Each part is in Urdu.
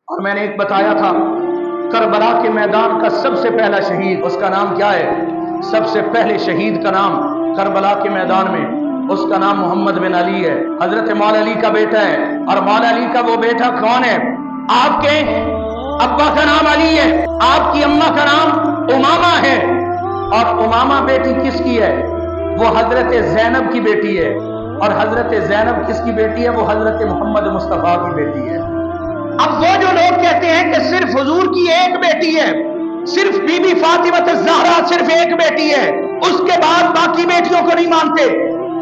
اور میں نے ایک بتایا تھا کربلا کے میدان کا سب سے پہلا شہید، اس کا نام کیا ہے؟ سب سے پہلے شہید کا نام کربلا کے میدان میں اس کا نام محمد بن علی ہے، حضرت مولا علی کا بیٹا ہے۔ اور مولا علی کا وہ بیٹا کون ہے؟ آپ کے ابا کا نام علی ہے، آپ کی اماں کا نام امامہ ہے، اور امامہ بیٹی کس کی ہے؟ وہ حضرت زینب کی بیٹی ہے، اور حضرت زینب کس کی بیٹی ہے؟ وہ حضرت محمد مصطفیٰ کی بیٹی ہے۔ اب وہ جو لوگ کہتے ہیں کہ صرف حضور کی ایک بیٹی ہے، صرف بی بی فاطمہ الزہرا صرف ایک بیٹی ہے، اس کے بعد باقی بیٹیوں کو نہیں مانتے،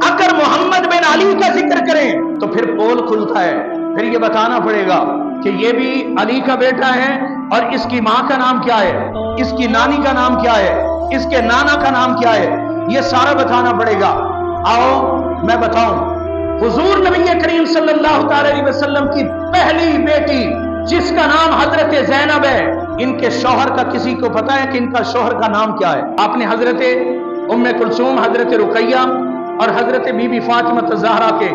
اگر محمد بن علی کا ذکر کریں تو پھر پول کھلتا ہے، پھر یہ بتانا پڑے گا کہ یہ بھی علی کا بیٹا ہے، اور اس کی ماں کا نام کیا ہے، اس کی نانی کا نام کیا ہے، اس کے نانا کا نام کیا ہے، یہ سارا بتانا پڑے گا۔ آؤ میں بتاؤں، حضور نبی کریم صلی اللہ تعالی علیہ وسلم کی پہلی بیٹی جس کا نام حضرت زینب ہے، ان کے شوہر کا کسی کو پتا ہے کہ ان کا شوہر کا نام کیا ہے؟ آپ نے حضرت ام کلثوم، حضرت رقیہ اور حضرت بی بی فاطمہ الزہرا کے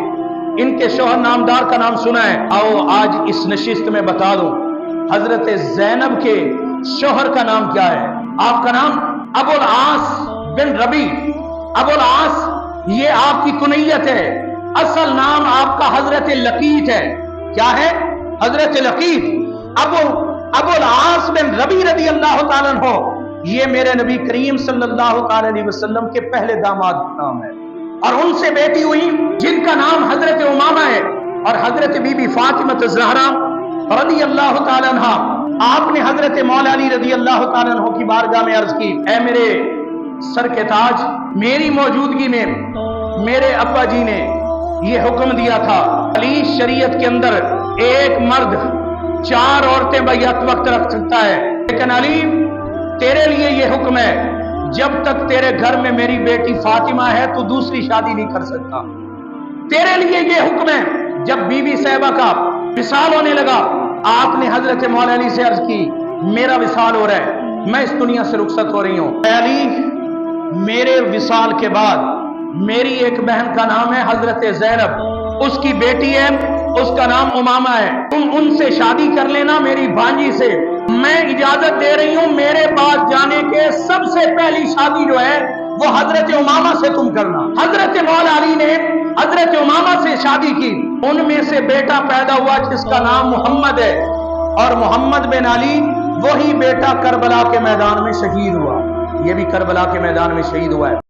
ان کے شوہر نامدار کا نام سنا ہے؟ آؤ آج اس نشست میں بتا دوں حضرت زینب کے شوہر کا نام کیا ہے۔ آپ کا نام ابو العاص بن ربی، ابو العاص یہ آپ کی کنیت ہے، اصل نام آپ کا حضرت لقیت ہے۔ کیا ہے؟ حضرت لقیت۔ ابو العاص بن ربی رضی اللہ تعالیٰ عنہ، یہ میرے نبی کریم صلی اللہ تعالی علیہ وسلم کے پہلے داماد کا نام ہے، اور ان سے بیٹی ہوئی جن کا نام حضرت امامہ ہے، اور حضرت بی بی فاطمہ الزہرا رضی اللہ تعالیٰ عنہ۔ آپ نے حضرت مولا علی رضی اللہ تعالیٰ عنہ کی بارگاہ میں عرض کی، اے میرے سر کے تاج، میری موجودگی میں میرے ابا جی نے یہ حکم دیا تھا، علی شریعت کے اندر ایک مرد 4 عورتیں بیعت وقت رکھ سکتا ہے، لیکن علی تیرے لیے یہ حکم ہے، جب تک تیرے گھر میں میری بیٹی فاطمہ ہے تو دوسری شادی نہیں کر سکتا، تیرے لیے یہ حکم ہے۔ جب بی بی صاحبہ کا وصال ہونے لگا، آپ نے حضرت مولا علی سے عرض کی، میرا وصال ہو رہا ہے، میں اس دنیا سے رخصت ہو رہی ہوں، اے علی میرے وصال کے بعد میری ایک بہن کا نام ہے حضرت زینب، اس کی بیٹی ہے، اس کا نام امامہ ہے، تم ان سے شادی کر لینا میری بھانجی سے، میں اجازت دے رہی ہوں میرے پاس جانے کے سب سے پہلی شادی جو ہے وہ حضرت امامہ سے تم کرنا۔ حضرت مولا علی نے حضرت امامہ سے شادی کی، ان میں سے بیٹا پیدا ہوا جس کا نام محمد ہے، اور محمد بن علی وہی بیٹا کربلا کے میدان میں شہید ہوا، یہ بھی کربلا کے میدان میں شہید ہوا ہے۔